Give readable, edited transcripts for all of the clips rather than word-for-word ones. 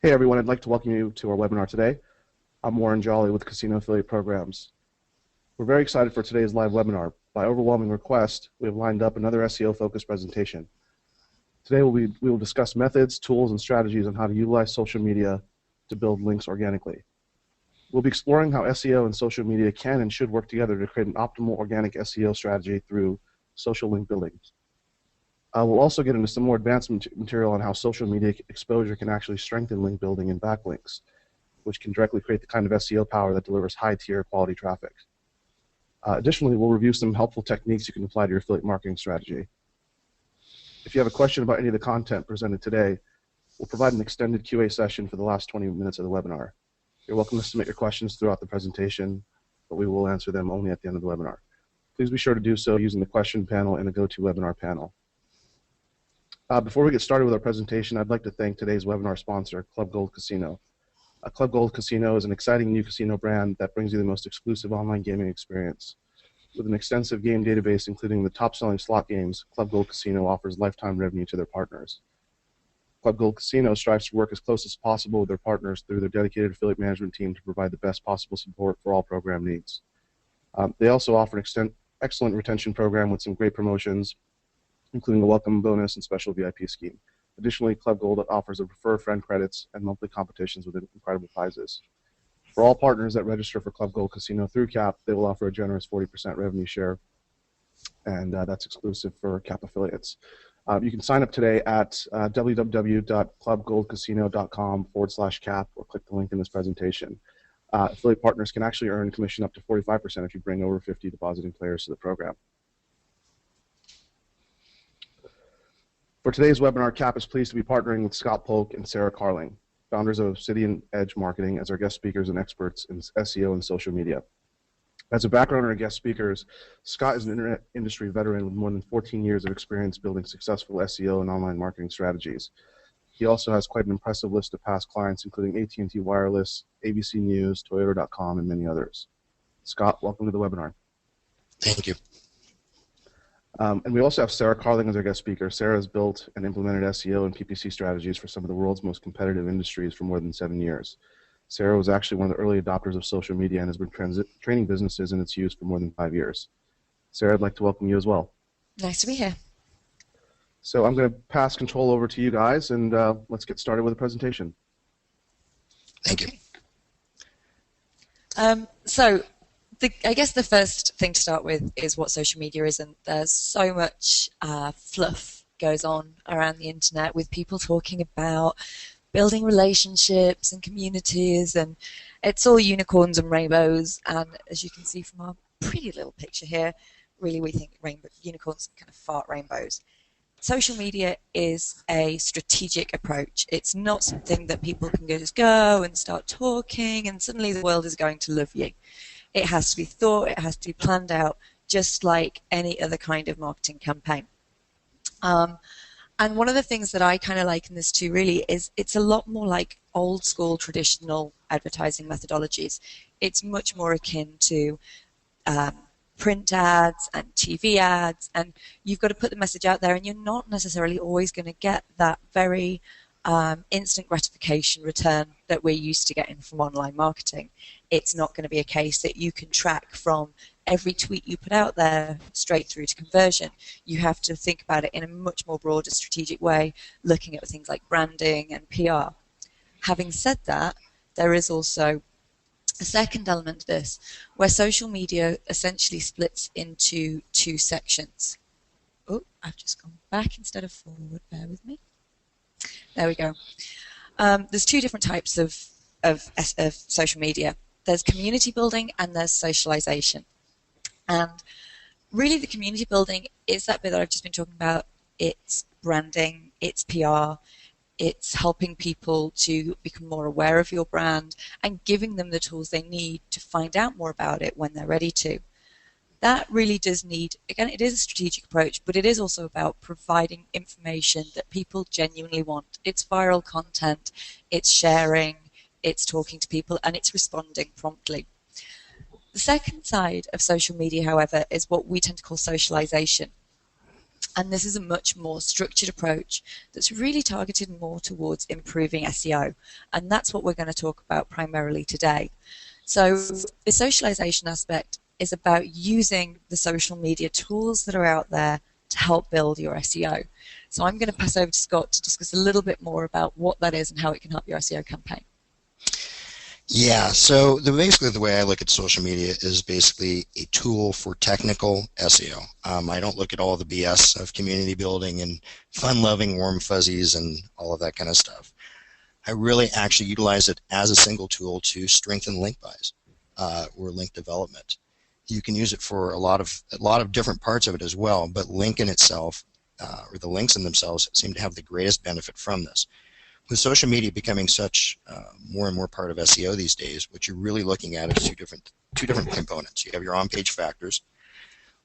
Hey everyone, I'd like to welcome you to our webinar today. I'm Warren Jolly with Casino Affiliate Programs. We're very excited for today's live webinar. By overwhelming request, we have lined up another SEO-focused presentation. Today we will discuss methods, tools, and strategies on how to utilize social media to build links organically. We'll be exploring how SEO and social media can and should work together to create an optimal organic SEO strategy through social link building. We'll also get into some more advanced material on how social media exposure can actually strengthen link building and backlinks, which can directly create the kind of SEO power that delivers high-tier quality traffic. Additionally, we'll review some helpful techniques you can apply to your affiliate marketing strategy. If you have a question about any of the content presented today, we'll provide an extended QA session for the last 20 minutes of the webinar. You're welcome to submit your questions throughout the presentation, but we will answer them only at the end of the webinar. Please be sure to do so using the question panel and the GoToWebinar panel. Before we get started with our presentation, I'd like to thank today's webinar sponsor, Club Gold Casino. Club Gold Casino is an exciting new casino brand that brings you the most exclusive online gaming experience. With an extensive game database including the top-selling slot games, Club Gold Casino offers lifetime revenue to their partners. Club Gold Casino strives to work as close as possible with their partners through their dedicated affiliate management team to provide the best possible support for all program needs. They also offer an excellent retention program with some great promotions, including a welcome bonus and special VIP scheme. Additionally, Club Gold offers a refer friend credits and monthly competitions with incredible prizes. For all partners that register for Club Gold Casino through CAP, they will offer a generous 40% revenue share, and that's exclusive for CAP affiliates. You can sign up today at www.clubgoldcasino.com/CAP or click the link in this presentation. Affiliate partners can actually earn commission up to 45% if you bring over 50 depositing players to the program. For today's webinar, CAP is pleased to be partnering with Scott Polk and Sarah Carling, founders of Obsidian Edge Marketing, as our guest speakers and experts in SEO and social media. As a background on our guest speakers, Scott is an internet industry veteran with more than 14 years of experience building successful SEO and online marketing strategies. He also has quite an impressive list of past clients, including AT&T Wireless, ABC News, Toyota.com, and many others. Scott, welcome to the webinar. Thank you. And we also have Sarah Carling as our guest speaker. Sarah has built and implemented SEO and PPC strategies for some of the world's most competitive industries for more than 7 years. Sarah was actually one of the early adopters of social media and has been training businesses in its use for more than 5 years. Sarah, I'd like to welcome you as well. Nice to be here. So I'm going to pass control over to you guys, and let's get started with the presentation. Thank you. I guess the first thing to start with is what social media is, and there's so much fluff goes on around the internet with people talking about building relationships and communities, and it's all unicorns and rainbows. And as you can see from our pretty little picture here, really we think unicorns kind of fart rainbows. Social media is a strategic approach. It's not something that people can just go and start talking and suddenly the world is going to love you. It has to be thought, it has to be planned out, just like any other kind of marketing campaign. And one of the things that I kind of liken this to really is it's a lot more like old school traditional advertising methodologies. It's much more akin to print ads and TV ads, and you've got to put the message out there, and you're not necessarily always going to get that very instant gratification return that we're used to getting from online marketing. It's not going to be a case that you can track from every tweet you put out there straight through to conversion. You have to think about it in a much more broader strategic way, looking at things like branding and PR. Having said that, there is also a second element to this, where social media essentially splits into two sections. Oh, I've just gone back instead of forward, bear with me. There we go. There's two different types of social media. There's community building and there's socialization. And really the community building is that bit that I've just been talking about. It's branding, it's PR, it's helping people to become more aware of your brand and giving them the tools they need to find out more about it when they're ready to. That really does need, again, it is a strategic approach, but it is also about providing information that people genuinely want. It's viral content, it's sharing, it's talking to people, and it's responding promptly. The second side of social media, however, is what we tend to call socialization. And this is a much more structured approach that's really targeted more towards improving SEO. And that's what we're going to talk about primarily today. So the socialization aspect is about using the social media tools that are out there to help build your SEO. So I'm going to pass over to Scott to discuss a little bit more about what that is and how it can help your SEO campaign. Yeah, so basically the way I look at social media is basically a tool for technical SEO. I don't look at all the BS of community building and fun-loving warm fuzzies and all of that kind of stuff. I really actually utilize it as a single tool to strengthen link buys or link development. You can use it for a lot of different parts of it as well, but link in itself or the links in themselves seem to have the greatest benefit from this. With social media becoming such more and more part of SEO these days, what you're really looking at is two different components. You have your on-page factors,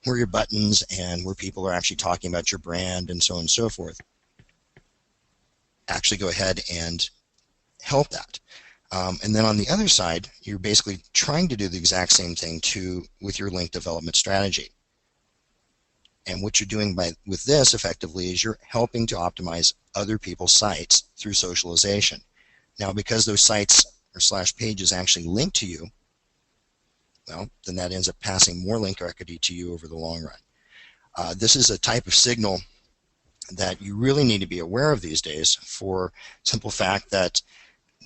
where your buttons and where people are actually talking about your brand and so on and so forth. Actually go ahead and help that. And then on the other side, you're basically trying to do the exact same thing with your link development strategy. And what you're doing with this effectively is you're helping to optimize other people's sites through socialization. Now, because those sites or / pages actually link to you, well, then that ends up passing more link equity to you over the long run. This is a type of signal that you really need to be aware of these days for simple fact that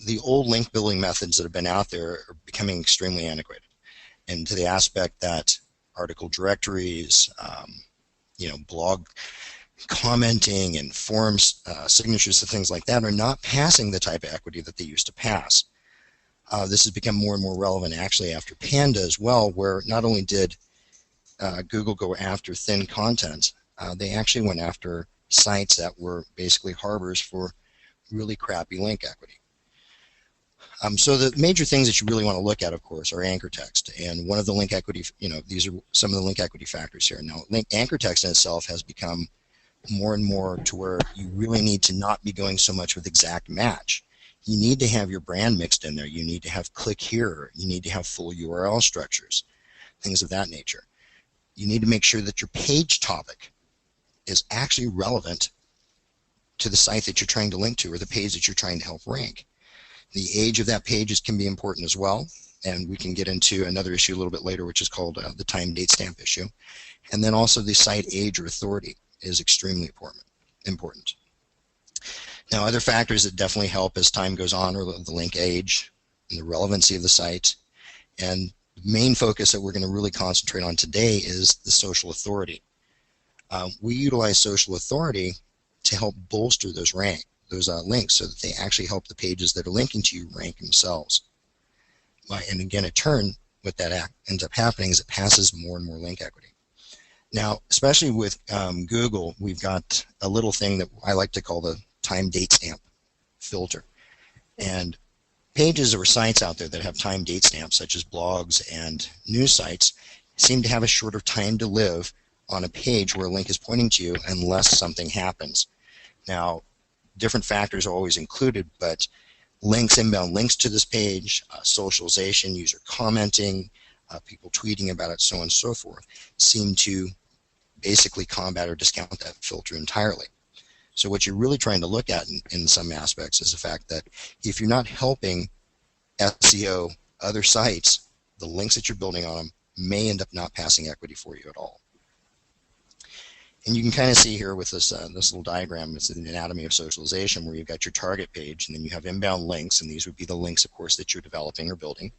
the old link building methods that have been out there are becoming extremely antiquated. And to the aspect that article directories, blog commenting and forums, signatures and things like that are not passing the type of equity that they used to pass. This has become more and more relevant actually after Panda as well, where not only did Google go after thin content, they actually went after sites that were basically harbors for really crappy link equity. So the major things that you really want to look at, of course, are anchor text. And one of the link equity, these are some of the link equity factors here. Now, anchor text in itself has become more and more to where you really need to not be going so much with exact match. You need to have your brand mixed in there. You need to have click here. You need to have full URL structures, things of that nature. You need to make sure that your page topic is actually relevant to the site that you're trying to link to or the page that you're trying to help rank. The age of that page can be important as well, and we can get into another issue a little bit later, which is called the time date stamp issue. And then also the site age or authority is extremely important. Now, other factors that definitely help as time goes on are the link age and the relevancy of the site. And the main focus that we're going to really concentrate on today is the social authority. We utilize social authority to help bolster those links so that they actually help the pages that are linking to you rank themselves. And again, in turn, what that ends up happening is it passes more and more link equity. Now, especially with Google, we've got a little thing that I like to call the time date stamp filter. And pages or sites out there that have time date stamps, such as blogs and news sites, seem to have a shorter time to live on a page where a link is pointing to you unless something happens. Now, different factors are always included, but inbound links to this page, socialization, user commenting, people tweeting about it, so on and so forth, seem to basically combat or discount that filter entirely. So what you're really trying to look at in some aspects is the fact that if you're not helping SEO other sites, the links that you're building on them may end up not passing equity for you at all. And you can kind of see here with this little diagram, it's an anatomy of socialization where you've got your target page and then you have inbound links, and these would be the links, of course, that you're developing or building.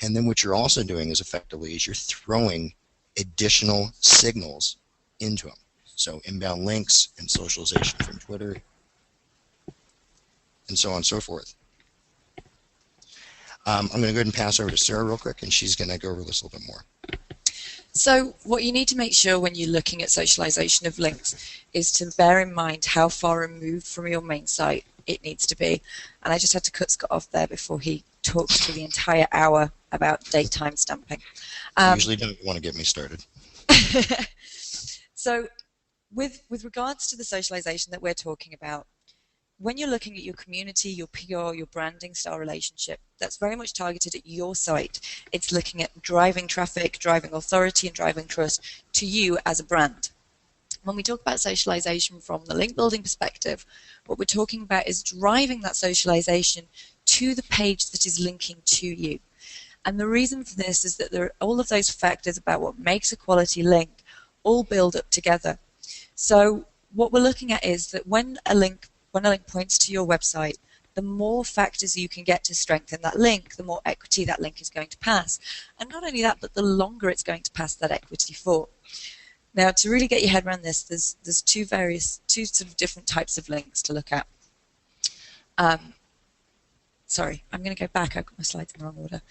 And then what you're also doing is effectively you're throwing additional signals into them. So inbound links and socialization from Twitter and so on and so forth. I'm going to go ahead and pass over to Sarah real quick, and she's going to go over this a little bit more. So what you need to make sure when you're looking at socialization of links is to bear in mind how far removed from your main site it needs to be. And I just had to cut Scott off there before he talked for the entire hour about date time stamping. You usually don't want to get me started. So with regards to the socialization that we're talking about, when you're looking at your community, your PR, your branding style relationship, that's very much targeted at your site. It's looking at driving traffic, driving authority, and driving trust to you as a brand. When we talk about socialization from the link building perspective, what we're talking about is driving that socialization to the page that is linking to you. And the reason for this is that there are all of those factors about what makes a quality link all build up together. So what we're looking at is that when a link points to your website, the more factors you can get to strengthen that link, the more equity that link is going to pass. And not only that, but the longer it's going to pass that equity for. Now, to really get your head around this, there's two sort of different types of links to look at. Sorry, I'm going to go back. I've got my slides in the wrong order.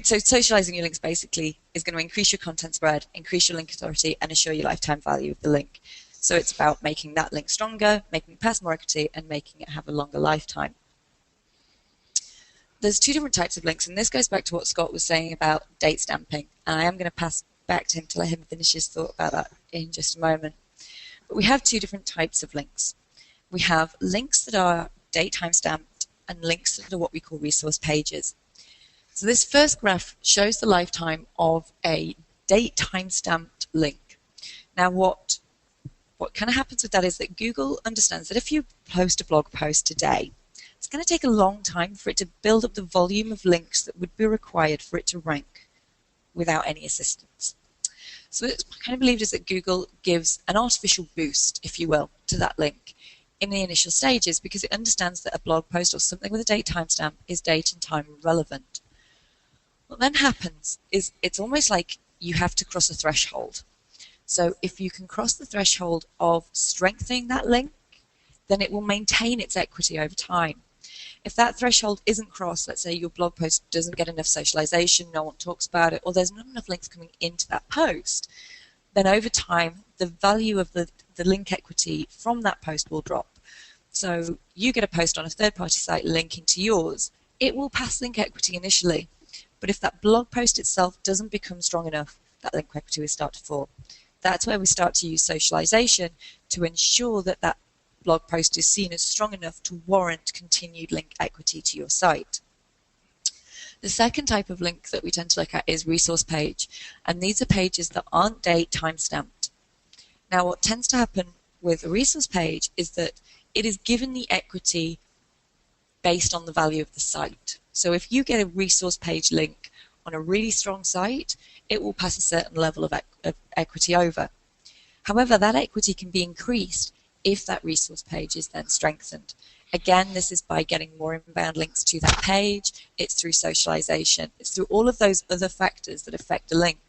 So socializing your links basically is going to increase your content spread, increase your link authority, and assure your lifetime value of the link. So it's about making that link stronger, making it pass more equity, and making it have a longer lifetime. There's two different types of links, and this goes back to what Scott was saying about date stamping. And I am going to pass back to him to let him finish his thought about that in just a moment. But we have two different types of links. We have links that are date time-stamped and links that are what we call resource pages. So this first graph shows the lifetime of a date time-stamped link. Now what kind of happens with that is that Google understands that if you post a blog post today, it's going to take a long time for it to build up the volume of links that would be required for it to rank without any assistance. So it's kind of believed is that Google gives an artificial boost, if you will, to that link in the initial stages because it understands that a blog post or something with a date timestamp is date and time relevant. What then happens is it's almost like you have to cross a threshold. So if you can cross the threshold of strengthening that link, then it will maintain its equity over time. If that threshold isn't crossed, let's say your blog post doesn't get enough socialization, no one talks about it, or there's not enough links coming into that post, then over time the value of the link equity from that post will drop. So you get a post on a third-party site linking to yours, it will pass link equity initially, but if that blog post itself doesn't become strong enough, that link equity will start to fall. That's where we start to use socialization to ensure that that blog post is seen as strong enough to warrant continued link equity to your site. The second type of link that we tend to look at is resource page, and these are pages that aren't date time-stamped. Now what tends to happen with a resource page is that it is given the equity based on the value of the site. So if you get a resource page link on a really strong site, it will pass a certain level of equity over. However, that equity can be increased if that resource page is then strengthened. Again, this is by getting more inbound links to that page, it's through socialization, it's through all of those other factors that affect a link.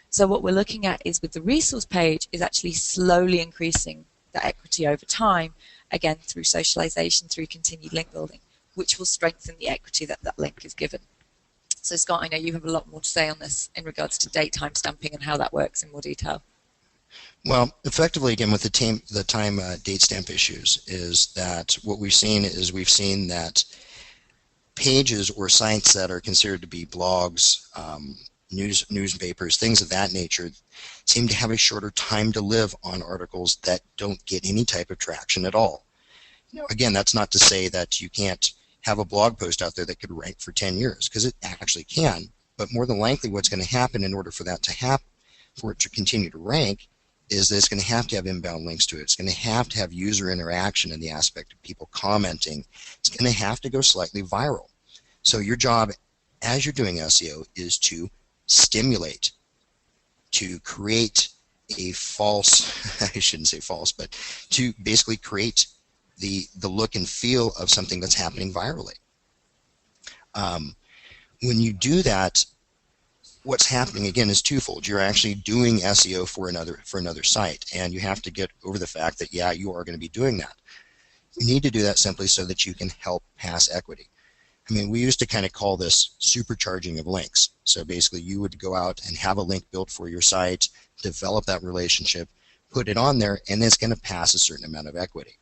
So what we're looking at is with the resource page is actually slowly increasing the equity over time, again through socialization, through continued link building, which will strengthen the equity that that link is given. So Scott, I know you have a lot more to say on this in regards to date time stamping and how that works in more detail. Well, effectively, again, with the time date stamp issues, is that what we've seen that pages or sites that are considered to be blogs, newspapers, things of that nature, seem to have a shorter time to live on articles that don't get any type of traction at all. Now, again, that's not to say that you can't have a blog post out there that could rank for 10 years, because it actually can, but more than likely what's going to happen in order for that to happen, for it to continue to rank, is that it's going to have inbound links to it. It's going to have user interaction in the aspect of people commenting. It's going to have to go slightly viral. So your job as you're doing SEO is to stimulate, to create a false, I shouldn't say false, but to basically create the look and feel of something that's happening virally. When you do that, what's happening again is twofold. You're actually doing SEO for another site, and you have to get over the fact that yeah, you are going to be doing that. You need to do that simply so that you can help pass equity. I mean, we used to kind of call this supercharging of links. So basically you would go out and have a link built for your site, develop that relationship, put it on there, and it's going to pass a certain amount of equity.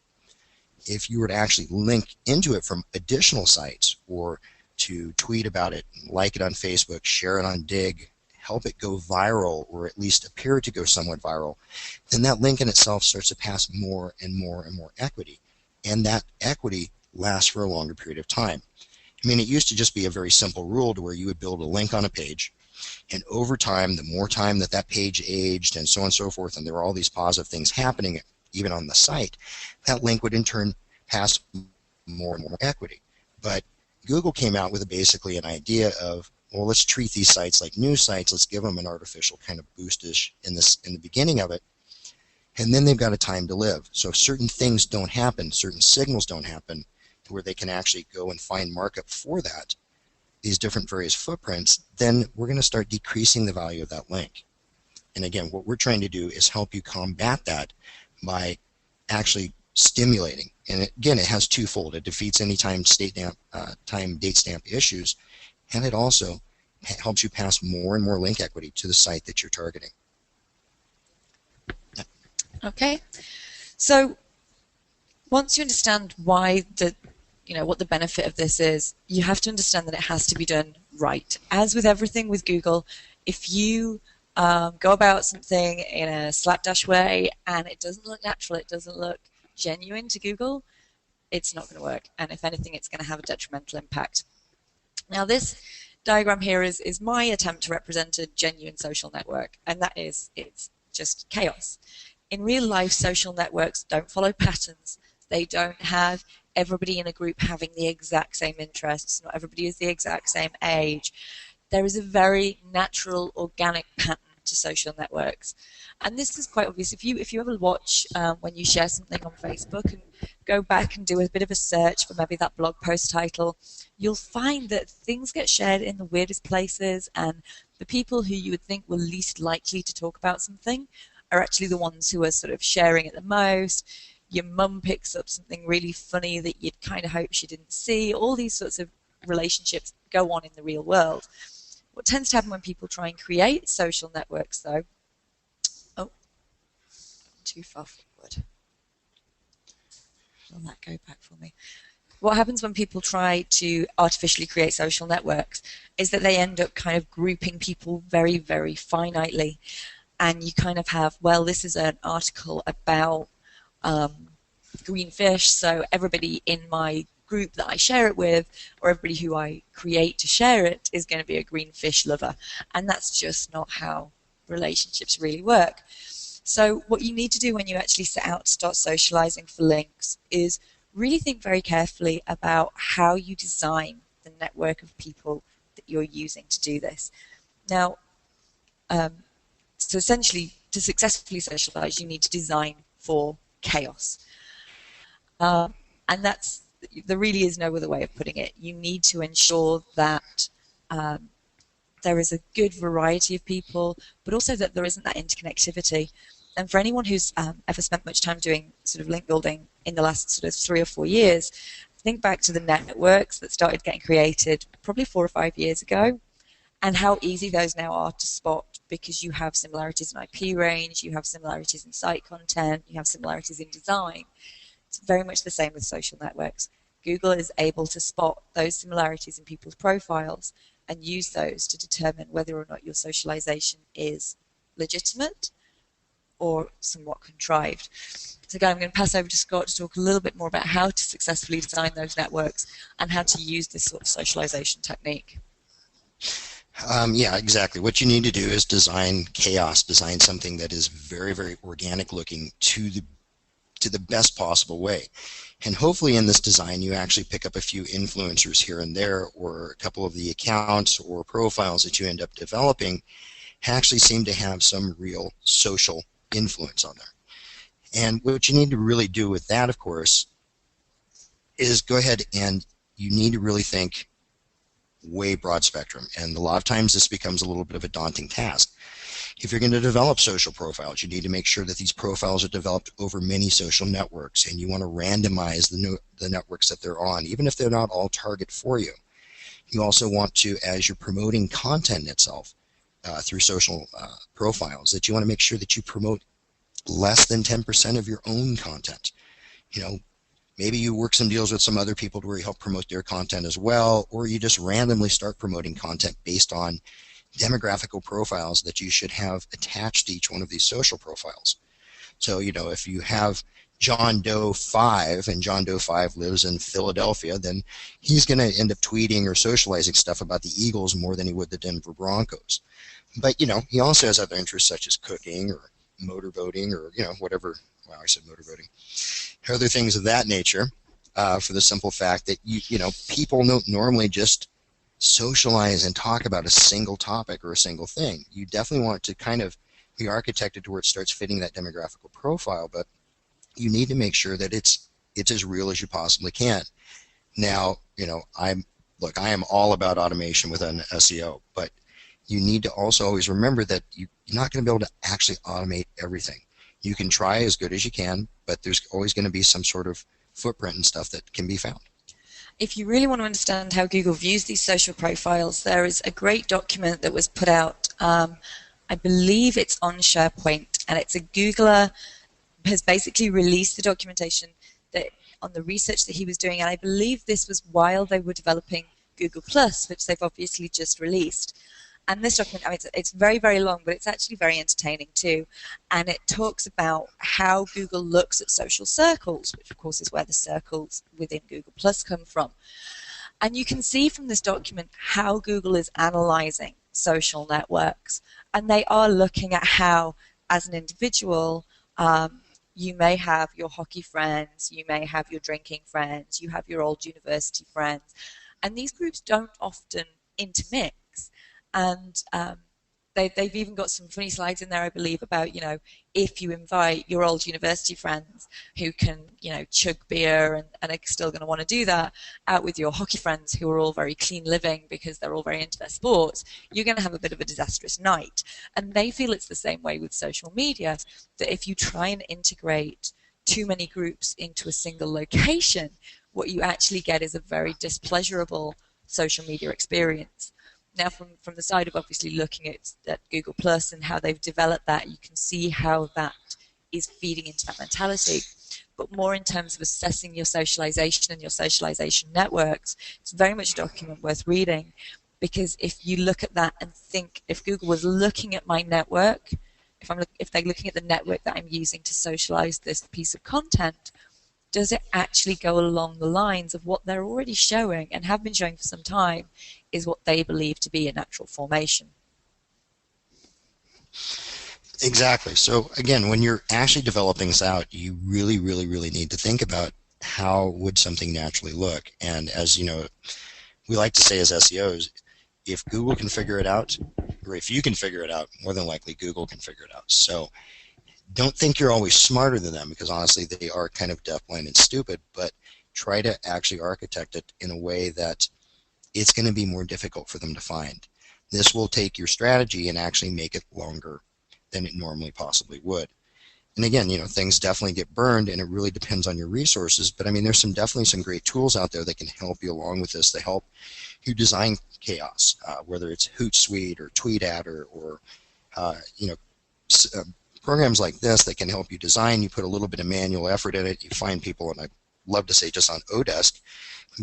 If you were to actually link into it from additional sites, or to tweet about it, like it on Facebook, share it on Dig, help it go viral, or at least appear to go somewhat viral, then that link in itself starts to pass more and more and more equity. And that equity lasts for a longer period of time. I mean, it used to just be a very simple rule to where you would build a link on a page, And over time, the more time that that page aged and so on and so forth, and there were all these positive things happening even on the site, that link would in turn pass more and more equity. But Google came out with basically an idea of, well, let's treat these sites like news sites. Let's give them an artificial kind of boostish in the beginning of it, and then they've got a time to live. So if certain things don't happen, certain signals don't happen, where they can actually go and find markup for that, these different various footprints, then we're going to start decreasing the value of that link. And again, what we're trying to do is help you combat that by actually stimulating. And again, it has twofold. It defeats any time date stamp issues, and it also helps you pass more and more link equity to the site that you're targeting. Okay, so once you understand why what the benefit of this is, you have to understand that it has to be done right. As with everything with Google, if you go about something in a slapdash way and it doesn't look natural, it doesn't look genuine to Google, it's not going to work. And if anything, it's going to have a detrimental impact. Now, this diagram here is my attempt to represent a genuine social network, and that is, it's just chaos. In real life, social networks don't follow patterns. They don't have everybody in a group having the exact same interests. Not everybody is the exact same age. There is a very natural, organic pattern to social networks. And this is quite obvious. If you ever watch when you share something on Facebook and go back and do a bit of a search for maybe that blog post title, you'll find that things get shared in the weirdest places, and the people who you would think were least likely to talk about something are actually the ones who are sort of sharing it the most. Your mum picks up something really funny that you'd kind of hope she didn't see. All these sorts of relationships go on in the real world. What tends to happen when people try and create social networks, though, too far forward. Will that go back for me? What happens when people try to artificially create social networks is that they end up kind of grouping people very, very finitely. And you kind of have, well, this is an article about green fish, so everybody in my group that I share it with, or everybody who I create to share it, is going to be a green fish lover. And that's just not how relationships really work. So what you need to do when you actually set out to start socializing for links is really think very carefully about how you design the network of people that you're using to do this. Now, so essentially, to successfully socialize, you need to design for chaos. And there really is no other way of putting it. You need to ensure that there is a good variety of people, but also that there isn't that interconnectivity. And for anyone who's ever spent much time doing sort of link building in the last sort of 3 or 4 years, think back to the networks that started getting created probably 4 or 5 years ago, and how easy those now are to spot, because you have similarities in IP range, you have similarities in site content, you have similarities in design. It's very much the same with social networks. Google is able to spot those similarities in people's profiles and use those to determine whether or not your socialization is legitimate or somewhat contrived. So again, I'm going to pass over to Scott to talk a little bit more about how to successfully design those networks and how to use this sort of socialization technique. Yeah, exactly. What you need to do is design chaos, design something that is very, very organic looking to the best possible way. And hopefully in this design you actually pick up a few influencers here and there, or a couple of the accounts or profiles that you end up developing actually seem to have some real social influence on there. And what you need to really do with that, of course, is go ahead and you need to really think way broad spectrum. And a lot of times this becomes a little bit of a daunting task. If you're going to develop social profiles, you need to make sure that these profiles are developed over many social networks, and you want to randomize the networks that they're on, even if they're not all target for you. You also want to, as you're promoting content itself through social profiles, that you want to make sure that you promote less than 10% of your own content. You know, maybe you work some deals with some other people to where you help promote their content as well, or you just randomly start promoting content based on demographical profiles that you should have attached to each one of these social profiles. So, you know, if you have John Doe 5, and John Doe 5 lives in Philadelphia, then he's going to end up tweeting or socializing stuff about the Eagles more than he would the Denver Broncos. But, he also has other interests such as cooking or motor boating or, whatever. Wow, I said motor boating. Other things of that nature, for the simple fact that, people don't normally just socialize and talk about a single topic or a single thing. You definitely want it to kind of be architected to where it starts fitting that demographical profile, but you need to make sure that it's as real as you possibly can. Now, I am all about automation within SEO, but you need to also always remember that you're not going to be able to actually automate everything. You can try as good as you can, but there's always going to be some sort of footprint and stuff that can be found. If you really want to understand how Google views these social profiles, there is a great document that was put out, I believe it's on SharePoint, and it's a Googler has basically released the documentation that on the research that he was doing, and I believe this was while they were developing Google Plus, which they've obviously just released. And this document, I mean, it's very, very long, but it's actually very entertaining too. And it talks about how Google looks at social circles, which of course is where the circles within Google Plus come from. And you can see from this document how Google is analyzing social networks. And they are looking at how, as an individual, you may have your hockey friends, you may have your drinking friends, you have your old university friends. And these groups don't often intermix. And they've even got some funny slides in there, I believe, about, if you invite your old university friends who can, chug beer and are still going to want to do that, out with your hockey friends who are all very clean living because they're all very into their sports, you're going to have a bit of a disastrous night. And they feel it's the same way with social media, that if you try and integrate too many groups into a single location, what you actually get is a very displeasurable social media experience. Now, from the side of obviously looking at Google Plus and how they've developed that, you can see how that is feeding into that mentality. But more in terms of assessing your socialization and your socialization networks, it's very much a document worth reading, because if you look at that and think, if Google was looking at my network, if they're looking at the network that I'm using to socialize this piece of content, does it actually go along the lines of what they're already showing and have been showing for some time is what they believe to be a natural formation? Exactly. So again, when you're actually developing this out, you really, really, really need to think about how would something naturally look. And as we like to say as SEOs, if Google can figure it out, or if you can figure it out, more than likely Google can figure it out. So don't think you're always smarter than them, because honestly they are kind of deafblind and stupid, but try to actually architect it in a way that it's going to be more difficult for them to find. This will take your strategy and actually make it longer than it normally possibly would. And again, things definitely get burned, and it really depends on your resources, but I mean, there's definitely some great tools out there that can help you along with this. They help you design chaos, whether it's Hootsuite or TweetAdder or programs like this that can help you design. You put a little bit of manual effort in it. You find people, and I love to say just on Odesk,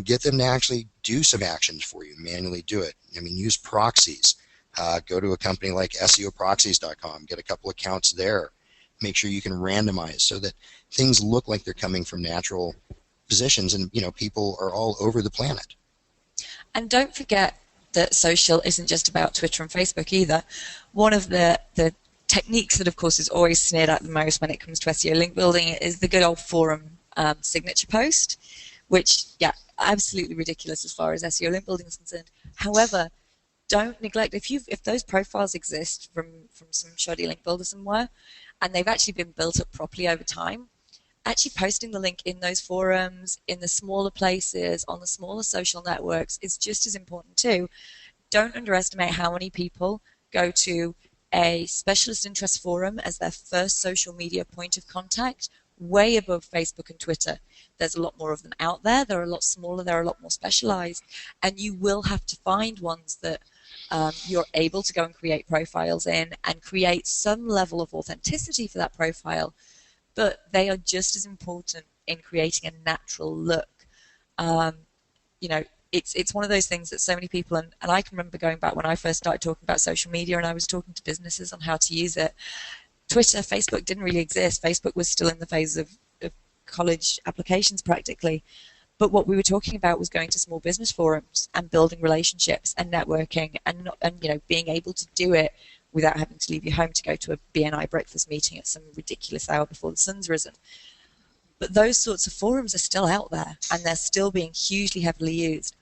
get them to actually do some actions for you, manually do it. I mean, use proxies. Go to a company like SEOproxies.com, get a couple accounts there. Make sure you can randomize so that things look like they're coming from natural positions, and people are all over the planet. And don't forget that social isn't just about Twitter and Facebook either. One of the techniques that, of course, is always sneered at the most when it comes to SEO link building is the good old forum signature post, which, yeah, absolutely ridiculous as far as SEO link building is concerned. However, don't neglect, if those profiles exist from some shoddy link builder somewhere, and they've actually been built up properly over time, actually posting the link in those forums, in the smaller places, on the smaller social networks is just as important too. Don't underestimate how many people go to a specialist interest forum as their first social media point of contact, way above Facebook and Twitter. There's a lot more of them out there. They're a lot smaller. They're a lot more specialized. And you will have to find ones that you're able to go and create profiles in and create some level of authenticity for that profile. But they are just as important in creating a natural look. It's one of those things that so many people, and I can remember going back when I first started talking about social media and I was talking to businesses on how to use it. Twitter, Facebook didn't really exist. Facebook was still in the phase of college applications practically. But what we were talking about was going to small business forums and building relationships and networking and being able to do it without having to leave your home to go to a BNI breakfast meeting at some ridiculous hour before the sun's risen. But those sorts of forums are still out there, and they're still being hugely heavily used.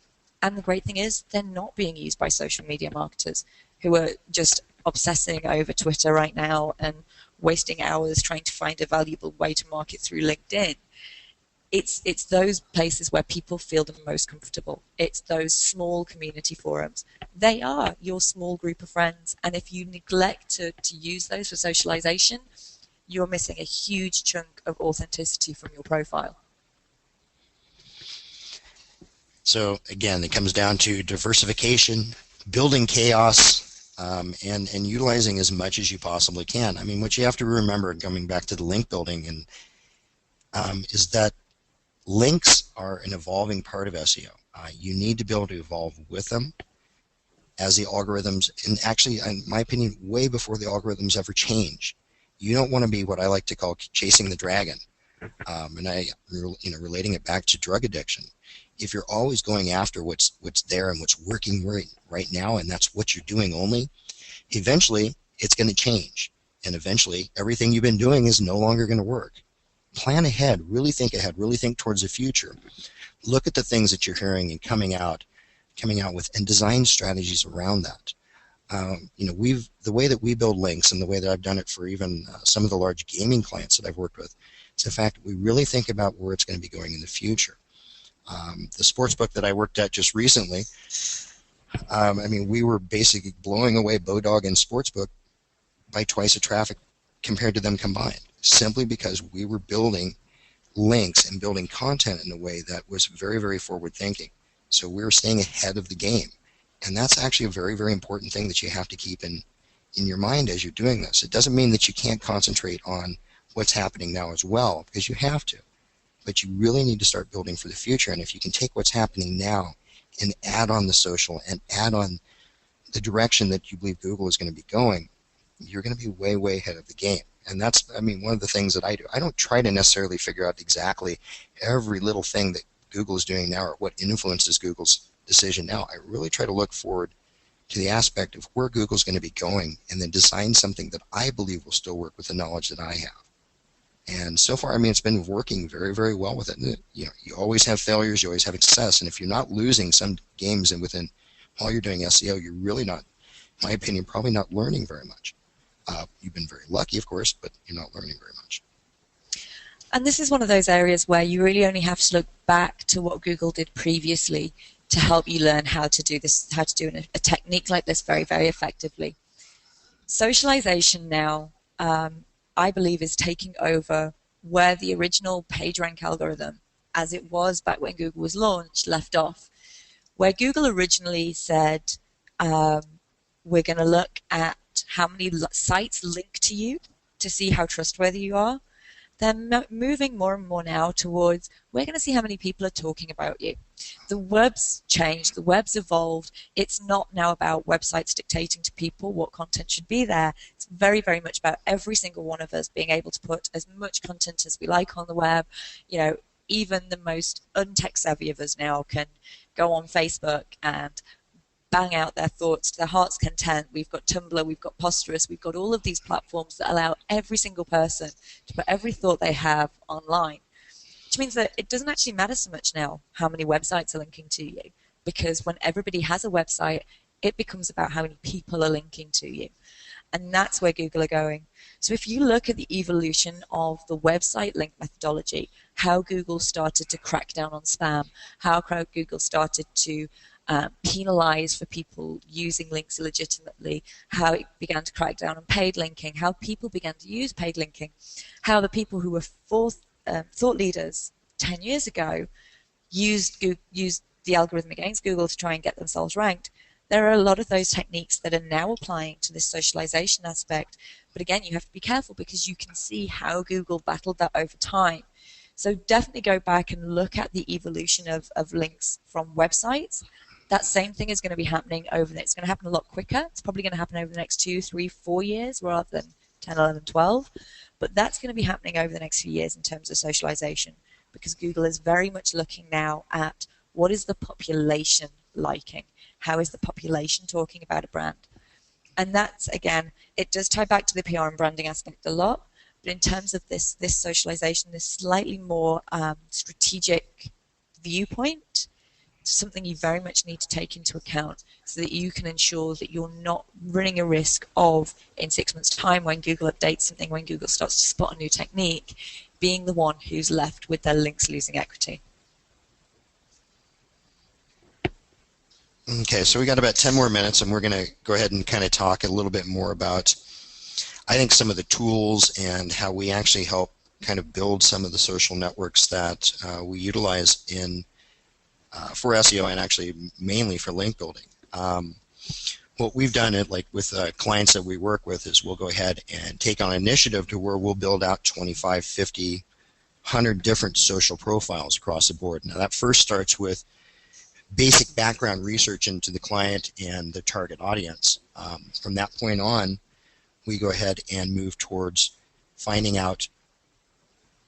And the great thing is they're not being used by social media marketers who are just obsessing over Twitter right now and wasting hours trying to find a valuable way to market through LinkedIn. It's those places where people feel the most comfortable. It's those small community forums. They are your small group of friends, and if you neglect to use those for socialization, you're missing a huge chunk of authenticity from your profile. So again, it comes down to diversification, building chaos, and utilizing as much as you possibly can. I mean, what you have to remember, coming back to the link building, is that links are an evolving part of SEO. You need to be able to evolve with them as the algorithms, and actually, in my opinion, way before the algorithms ever change. You don't want to be what I like to call chasing the dragon, and relating it back to drug addiction. If you're always going after what's there and what's working right now, and that's what you're doing only, eventually it's going to change, and eventually everything you've been doing is no longer going to work. Plan ahead, really think ahead, really think towards the future. Look at the things that you're hearing and coming out with, and design strategies around that. The way that we build links, and the way that I've done it for even some of the large gaming clients that I've worked with, is the fact that we really think about where it's going to be going in the future. The sports book that I worked at just recently, we were basically blowing away Bodog and Sportsbook by twice the traffic compared to them combined, simply because we were building links and building content in a way that was very, very forward-thinking. So we were staying ahead of the game. And that's actually a very, very important thing that you have to keep in your mind as you're doing this. It doesn't mean that you can't concentrate on what's happening now as well, because you have to. But you really need to start building for the future. And if you can take what's happening now and add on the social and add on the direction that you believe Google is going to be going, you're going to be way, way ahead of the game. And that's, one of the things that I do. I don't try to necessarily figure out exactly every little thing that Google is doing now or what influences Google's decision now. I really try to look forward to the aspect of where Google's going to be going, and then design something that I believe will still work with the knowledge that I have. And so far, it's been working very, very well with it. And, you always have failures, you always have success, and if you're not losing some games and while you're doing SEO, you're really not, in my opinion, probably not learning very much. You've been very lucky, of course, but you're not learning very much. And this is one of those areas where you really only have to look back to what Google did previously to help you learn how to do this, how to do a technique like this very, very effectively. Socialization now, I believe, is taking over where the original PageRank algorithm, as it was back when Google was launched, left off. Where Google originally said, we're going to look at how many sites link to you to see how trustworthy you are, they're moving more and more now towards, we're going to see how many people are talking about you. The web's changed, the web's evolved. It's not now about websites dictating to people what content should be there. It's very, very much about every single one of us being able to put as much content as we like on the web. Even the most untech savvy of us now can go on Facebook and bang out their thoughts to their heart's content. We've got Tumblr, we've got Posterous, we've got all of these platforms that allow every single person to put every thought they have online, which means that it doesn't actually matter so much now how many websites are linking to you, because when everybody has a website, it becomes about how many people are linking to you. And that's where Google are going. So if you look at the evolution of the website link methodology, how Google started to crack down on spam, how Google started to penalize for people using links illegitimately, how it began to crack down on paid linking, how people began to use paid linking, how the people who were thought leaders 10 years ago used the algorithm against Google to try and get themselves ranked. There are a lot of those techniques that are now applying to this socialization aspect. But again, you have to be careful because you can see how Google battled that over time. So definitely go back and look at the evolution of links from websites. That same thing is going to be happening it's going to happen a lot quicker. It's probably going to happen over the next 2, 3, 4 years rather than 10, 11, 12. But that's going to be happening over the next few years in terms of socialization, because Google is very much looking now at what is the population liking? How is the population talking about a brand? And that's, again, it does tie back to the PR and branding aspect a lot, but in terms of this socialization, this slightly more strategic viewpoint, something you very much need to take into account so that you can ensure that you're not running a risk of, in 6 months' time, when Google updates something, when Google starts to spot a new technique, being the one who's left with their links losing equity. Okay, so we got about 10 more minutes, and we're going to go ahead and kind of talk a little bit more about, I think, some of the tools and how we actually help kind of build some of the social networks that we utilize in for SEO, and actually mainly for link building. What we've done like with clients that we work with is we'll go ahead and take on an initiative to where we'll build out 25, 50, 100 different social profiles across the board. Now that first starts with basic background research into the client and the target audience. From that point on, we go ahead and move towards finding out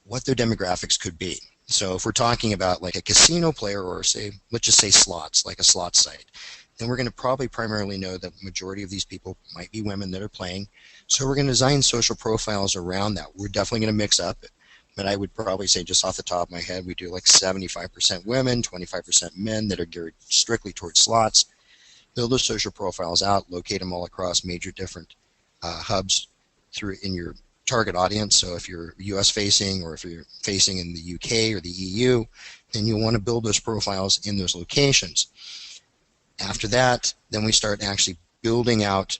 what their demographics could be. So if we're talking about like a casino player, or say, let's just say slots, like a slot site, then we're going to probably primarily know that the majority of these people might be women that are playing. So we're going to design social profiles around that. We're definitely going to mix up, but I would probably say, just off the top of my head, we do like 75% women, 25% men that are geared strictly towards slots. Build those social profiles out, locate them all across major different hubs in your target audience. So if you're US facing, or if you're facing in the UK or the EU, then you'll want to build those profiles in those locations. After that, then we start actually building out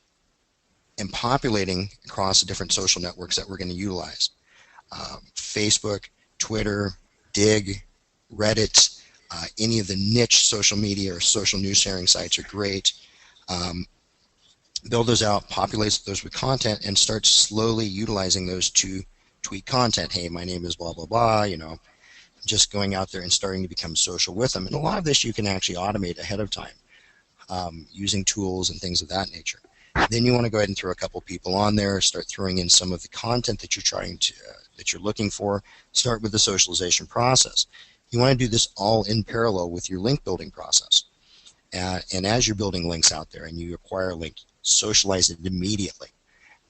and populating across the different social networks that we're going to utilize. Facebook, Twitter, Dig, Reddit, any of the niche social media or social news sharing sites are great. Build those out, populate those with content, and start slowly utilizing those to tweet content. Hey, my name is blah, blah, blah, you know, just going out there and starting to become social with them. And a lot of this you can actually automate ahead of time using tools and things of that nature. Then you want to go ahead and throw a couple people on there, start throwing in some of the content that you're trying to, that you're looking for. Start with the socialization process. You want to do this all in parallel with your link building process. And as you're building links out there and you acquire a link, socialize it immediately.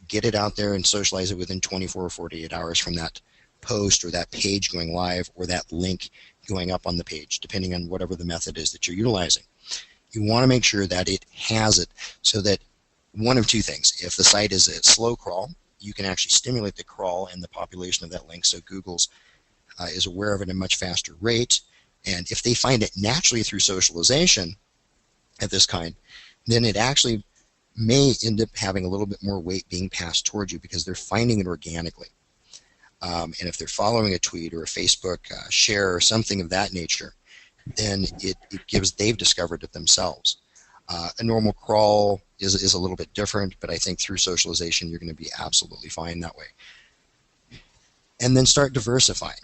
Get it out there and socialize it within 24 or 48 hours from that post or that page going live or that link going up on the page, depending on whatever the method is that you're utilizing. You want to make sure that it has it so that one of two things. If the site is a slow crawl, you can actually stimulate the crawl and the population of that link so Google's is aware of it at a much faster rate. And if they find it naturally through socialization of this kind, then it actually may end up having a little bit more weight being passed towards you because they're finding it organically. And if they're following a tweet or a Facebook share or something of that nature, then it gives they've discovered it themselves. A normal crawl is a little bit different, but I think through socialization you're going to be absolutely fine that way. And then start diversifying.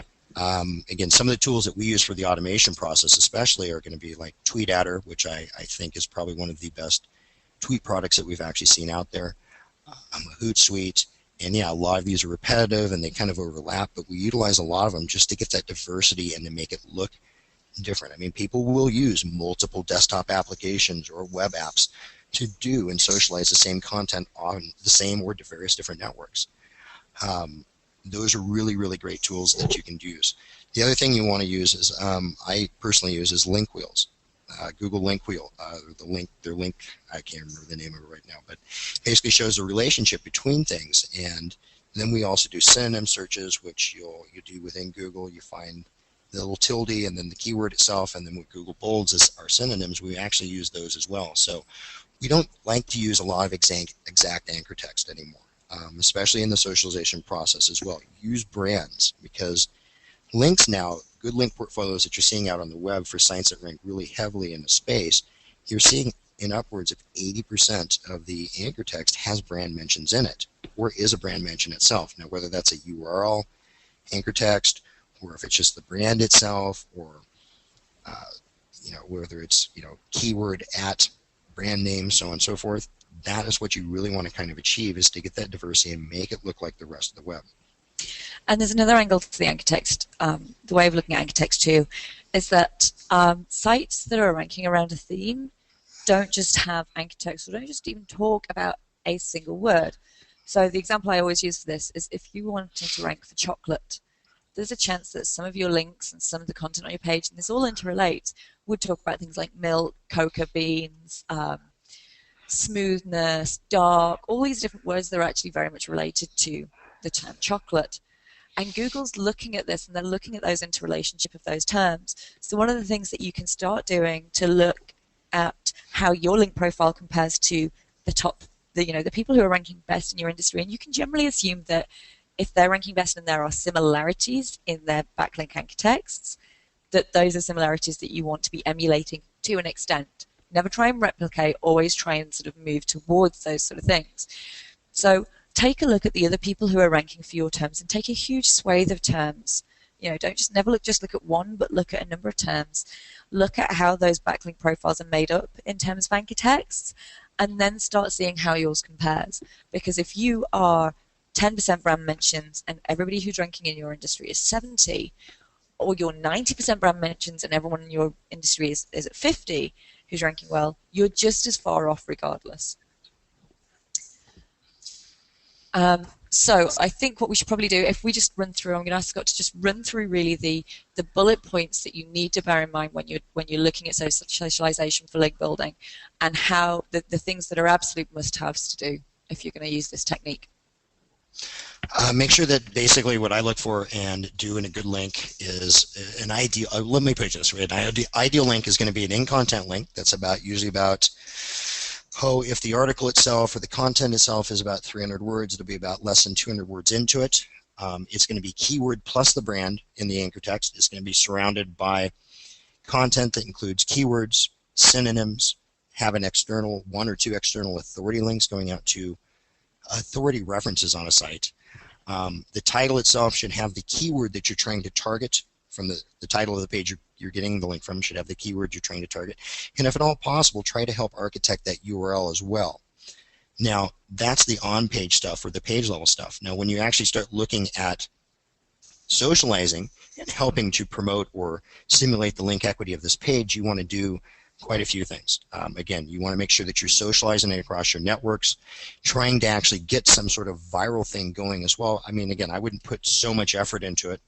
Again, some of the tools that we use for the automation process especially are going to be like TweetAdder, which I think is probably one of the best tweet products that we've actually seen out there. Hootsuite, and yeah, a lot of these are repetitive and they kind of overlap, but we utilize a lot of them just to get that diversity and to make it look different. I mean, people will use multiple desktop applications or web apps to do and socialize the same content on the same or various different networks. Those are really, really great tools that you can use. The other thing you want to use is, I personally use, is link wheels. Google Link Wheel, their link, I can't remember the name of it right now, but basically shows the relationship between things. And then we also do synonym searches, which you do within Google. You find the little tilde and then the keyword itself, and then what Google bolds as our synonyms. We actually use those as well. So we don't like to use a lot of exact anchor text anymore, especially in the socialization process as well. Use brands, because links now, good link portfolios that you're seeing out on the web for sites that rank really heavily in the space, you're seeing in upwards of 80% of the anchor text has brand mentions in it, or is a brand mention itself. Now, whether that's a URL anchor text, or if it's just the brand itself, or whether it's keyword at brand name, so on and so forth, that is what you really want to kind of achieve, is to get that diversity and make it look like the rest of the web. And there's another angle to the anchor text. The way of looking at anchor text too is that sites that are ranking around a theme don't just have anchor text, or don't just even talk about a single word. So the example I always use for this is if you wanted to rank for chocolate, there's a chance that some of your links and some of the content on your page, and this all interrelates, would talk about things like milk, cocoa beans, smoothness, dark, all these different words that are actually very much related to the term chocolate. And Google's looking at this, and they're looking at those interrelationship of those terms. So one of the things that you can start doing to look at how your link profile compares to the top, the people who are ranking best in your industry, and you can generally assume that if they're ranking best and there are similarities in their backlink anchor texts, that those are similarities that you want to be emulating to an extent. Never try and replicate, always try and sort of move towards those sort of things. So take a look at the other people who are ranking for your terms and take a huge swathe of terms. Don't just look at one, but look at a number of terms. Look at how those backlink profiles are made up in terms of anchor texts, and then start seeing how yours compares. Because if you are 10% brand mentions and everybody who's ranking in your industry is 70, or you're 90% brand mentions and everyone in your industry is at 50 who's ranking well, you're just as far off regardless. So I think what we should probably do, if we just run through, I'm going to ask Scott to just run through really the bullet points that you need to bear in mind when you're looking at socialization for link building, and how the things that are absolute must-haves to do if you're going to use this technique. Make sure that basically what I look for and do in a good link is an ideal, let me put it this way, an ideal link is going to be an in-content link that's usually about, if the article itself or the content itself is about 300 words, it'll be about less than 200 words into it. It's going to be keyword plus the brand in the anchor text. It's going to be surrounded by content that includes keywords, synonyms, have an external, one or two external authority links going out to authority references on a site. The title itself should have the keyword that you're trying to target from the title of the page you're getting the link from, should have the keyword you're trying to target. And if at all possible, try to help architect that URL as well. Now, that's the on-page stuff or the page level stuff. Now, when you actually start looking at socializing and helping to promote or simulate the link equity of this page, you want to do quite a few things. Again, you want to make sure that you're socializing it across your networks, trying to actually get some sort of viral thing going as well. I mean, again, I wouldn't put so much effort into it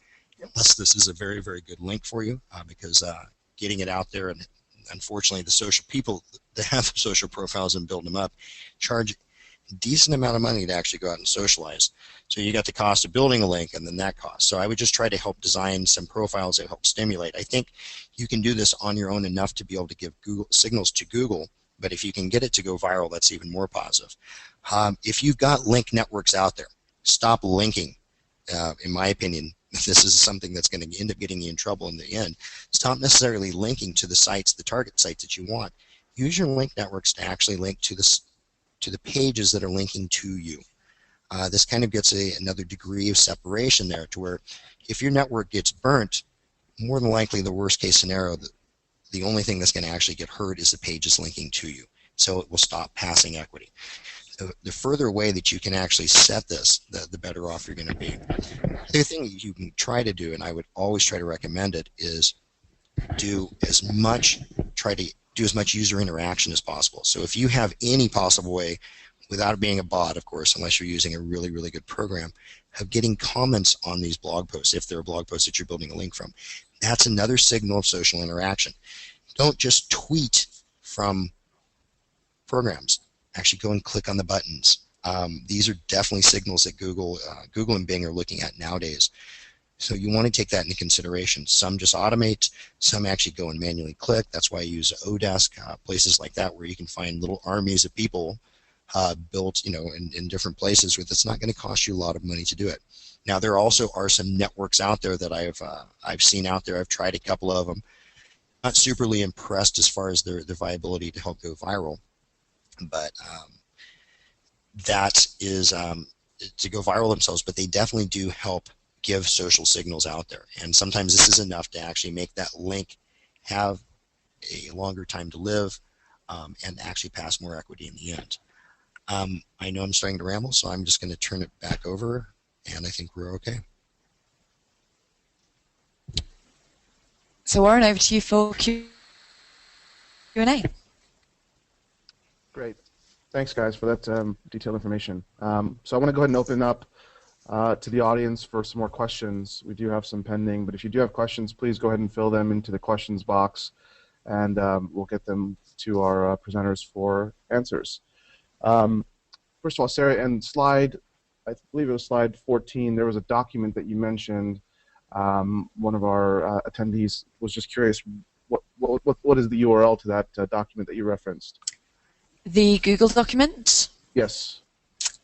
unless this is a very, very good link for you, because getting it out there, and unfortunately the social people that have social profiles and build them up charge a decent amount of money to actually go out and socialize. So you got the cost of building a link and then that cost. So I would just try to help design some profiles that help stimulate. I think you can do this on your own enough to be able to give Google signals to Google, but if you can get it to go viral, that's even more positive. If you've got link networks out there, stop linking. In my opinion, this is something that's going to end up getting you in trouble in the end. Stop necessarily linking to the sites, the target sites that you want. Use your link networks to actually link to the pages that are linking to you. This kind of gets another degree of separation there, to where if your network gets burnt, more than likely the worst case scenario, the only thing that's going to actually get hurt is the pages linking to you. So it will stop passing equity. The further away that you can actually set this, the better off you're going to be. The other thing you can try to do, and I would always try to recommend it, is try to do as much user interaction as possible. So if you have any possible way, without it being a bot, of course, unless you're using a really, really good program, of getting comments on these blog posts, if they're blog posts that you're building a link from, that's another signal of social interaction. Don't just tweet from programs. Actually go and click on the buttons. These are definitely signals that Google and Bing are looking at nowadays. So you want to take that into consideration. Some just automate, some actually go and manually click. That's why I use Odesk, places like that, where you can find little armies of people built, in different places. Where it's not going to cost you a lot of money to do it. Now, there also are some networks out there that I've seen out there. I've tried a couple of them. Not superly impressed as far as their viability to help go viral. But that is to go viral themselves, but they definitely do help give social signals out there. And sometimes this is enough to actually make that link have a longer time to live and actually pass more equity in the end. I know I'm starting to ramble, so I'm just going to turn it back over, and I think we're okay. So Warren, over to you for Q&A. Great. Thanks, guys, for that detailed information. So I want to go ahead and open up to the audience for some more questions. We do have some pending, but if you do have questions, please go ahead and fill them into the questions box, and we'll get them to our presenters for answers. First of all, Sarah, and I believe it was slide 14, there was a document that you mentioned. One of our attendees was just curious, what is the URL to that document that you referenced? The Google document? Yes.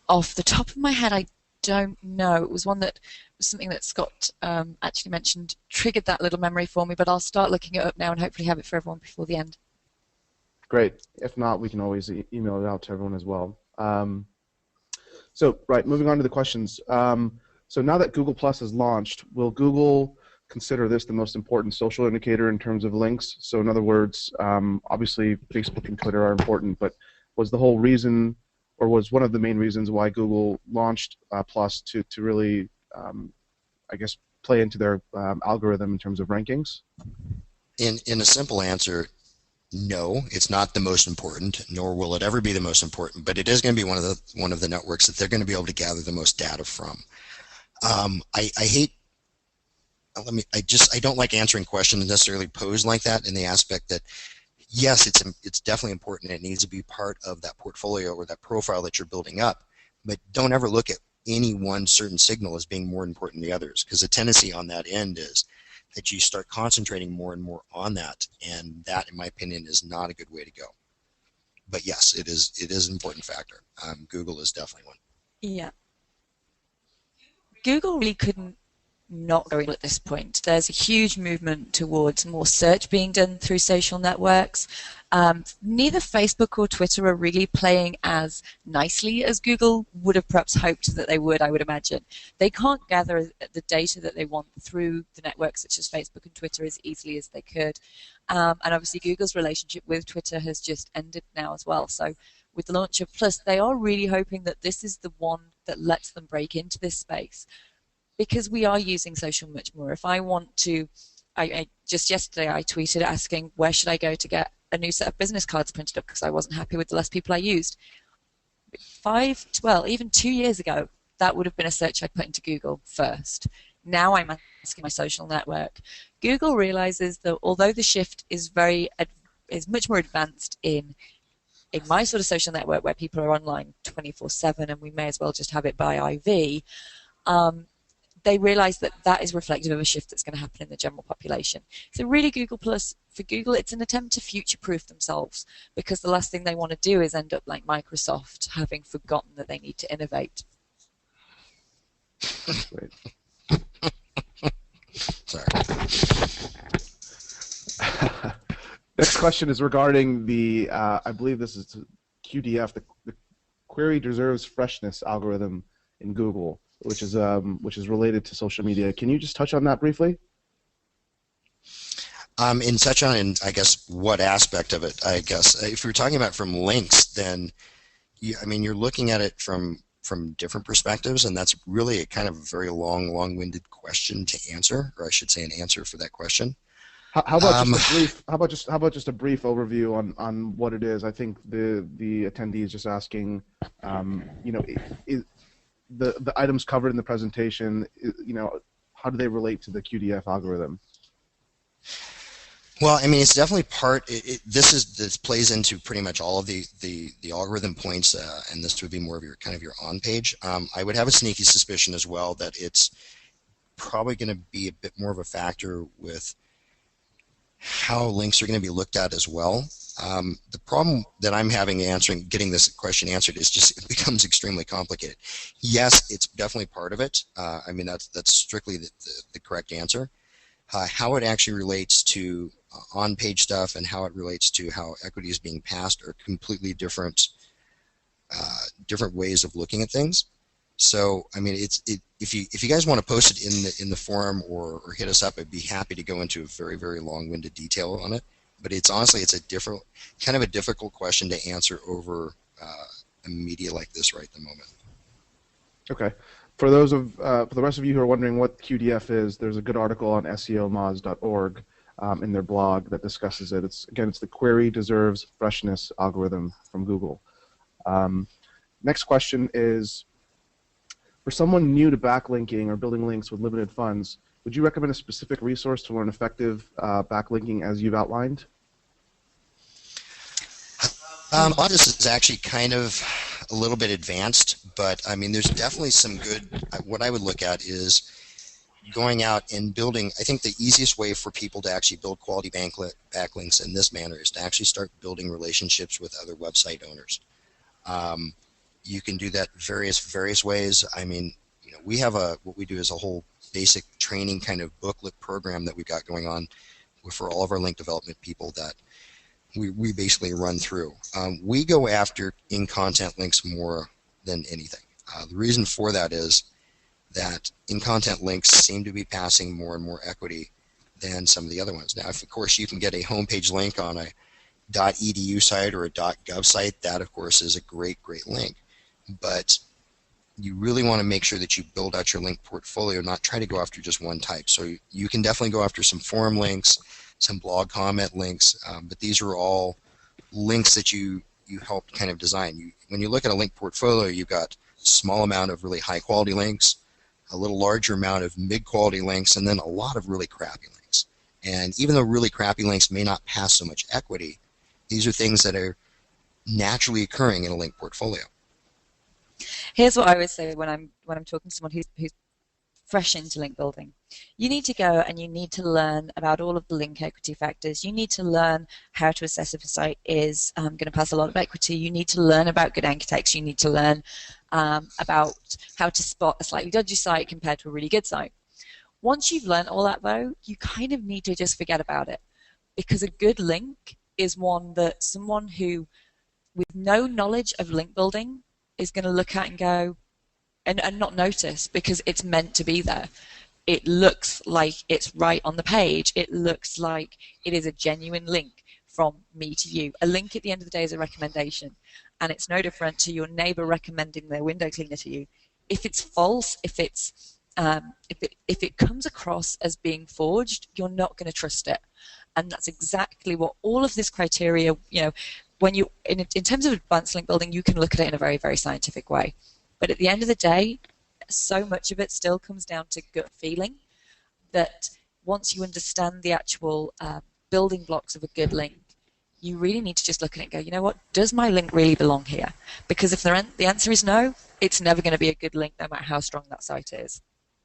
Off the top of my head, I don't know. It was something that Scott actually mentioned, triggered that little memory for me, but I'll start looking it up now and hopefully have it for everyone before the end. Great. If not, we can always email it out to everyone as well. So, right, moving on to the questions. So now that Google Plus has launched, will Google consider this the most important social indicator in terms of links? So in other words, obviously Facebook and Twitter are important, but was the whole reason, or was one of the main reasons why Google launched Plus to really, I guess, play into their algorithm in terms of rankings? In a simple answer, no, it's not the most important, nor will it ever be the most important, but it is going to be one of the networks that they're going to be able to gather the most data from. I don't like answering questions necessarily posed like that, in the aspect that yes, it's definitely important. It needs to be part of that portfolio or that profile that you're building up, but don't ever look at any one certain signal as being more important than the others, because the tendency on that end is that you start concentrating more and more on that, and that, in my opinion, is not a good way to go. But yes, it is an important factor. Google is definitely one. Yeah. Google really couldn't not go at this point. There's a huge movement towards more search being done through social networks. Neither Facebook or Twitter are really playing as nicely as Google would have perhaps hoped that they would, I would imagine. They can't gather the data that they want through the networks such as Facebook and Twitter as easily as they could. And obviously Google's relationship with Twitter has just ended now as well. So with the launch of Plus, they are really hoping that this is the one that lets them break into this space, because we are using social much more. If I want to, just yesterday I tweeted asking where should I go to get a new set of business cards printed up because I wasn't happy with the less people I used. Even 2 years ago, that would have been a search I'd put into Google first. Now I'm asking my social network. Google realizes that although the shift is much more advanced in my sort of social network where people are online 24/7 and we may as well just have it by IV, they realize that that is reflective of a shift that's going to happen in the general population. So really Google Plus, for Google, it's an attempt to future-proof themselves, because the last thing they want to do is end up like Microsoft, having forgotten that they need to innovate. Great. Sorry. Next question is regarding the, I believe this is QDF, the Query Deserves Freshness algorithm in Google, which is related to social media. Can you just touch on that briefly? In I guess what aspect of it? I guess if you're talking about from links, then you're looking at it from different perspectives, and that's really a kind of very long-winded question to answer, or I should say an answer for that question. How about just a brief overview on what it is? I think the attendee is just asking, the items covered in the presentation, how do they relate to the QDF algorithm? Well, it's definitely part. This plays into pretty much all of the algorithm points, and this would be more of your on page. I would have a sneaky suspicion as well that it's probably going to be a bit more of a factor with how links are going to be looked at as well. The problem that I'm having getting this question answered is just it becomes extremely complicated. Yes, it's definitely part of it. That's strictly the correct answer. How it actually relates to on-page stuff and how it relates to how equity is being passed are completely different ways of looking at things. So if you guys want to post it in the forum or hit us up, I'd be happy to go into a very, very long-winded detail on it. But it's a difficult question to answer over a media like this right at the moment. Okay. For the rest of you who are wondering what QDF is, there's a good article on SEOmoz.org in their blog that discusses it. It's the query deserves freshness algorithm from Google. Next question is, for someone new to backlinking or building links with limited funds, would you recommend a specific resource to learn effective backlinking as you've outlined? A lot of this is actually kind of a little bit advanced, but I mean, there's definitely some good. What I would look at is going out and building. I think the easiest way for people to actually build quality backlinks in this manner is to actually start building relationships with other website owners. You can do that various ways. I mean, you know, we have what we do is a whole basic training kind of booklet program that we've got going on for all of our link development people that we basically run through. We go after in-content links more than anything. The reason for that is that in-content links seem to be passing more and more equity than some of the other ones. Now, if, of course, you can get a homepage link on a .edu site or a .gov site, that, of course, is a great link. But you really want to make sure that you build out your link portfolio, not try to go after just one type. So you can definitely go after some forum links, some blog comment links, but these are all links that you helped kind of design. When you look at a link portfolio, you've got a small amount of really high quality links, a little larger amount of mid-quality links, and then a lot of really crappy links. And even though really crappy links may not pass so much equity, these are things that are naturally occurring in a link portfolio. Here's what I would say when I'm talking to someone who's fresh into link building. You need to go and you need to learn about all of the link equity factors. You need to learn how to assess if a site is going to pass a lot of equity. You need to learn about good anchor text. You need to learn about how to spot a slightly dodgy site compared to a really good site. Once you've learned all that, though, you kind of need to just forget about it, because a good link is one that someone who, with no knowledge of link building, is going to look at and go, and not notice, because it's meant to be there. It looks like it's right on the page. It looks like it is a genuine link from me to you. A link at the end of the day is a recommendation, and it's no different to your neighbor recommending their window cleaner to you. If it's false, if it comes across as being forged, you're not going to trust it. And that's exactly what all of this criteria, you know, when you in terms of advanced link building, you can look at it in a very scientific way. But at the end of the day, so much of it still comes down to gut feeling, that once you understand the actual building blocks of a good link, you really need to just look at it and go, you know what, does my link really belong here? Because if the answer is no, it's never going to be a good link, no matter how strong that site is.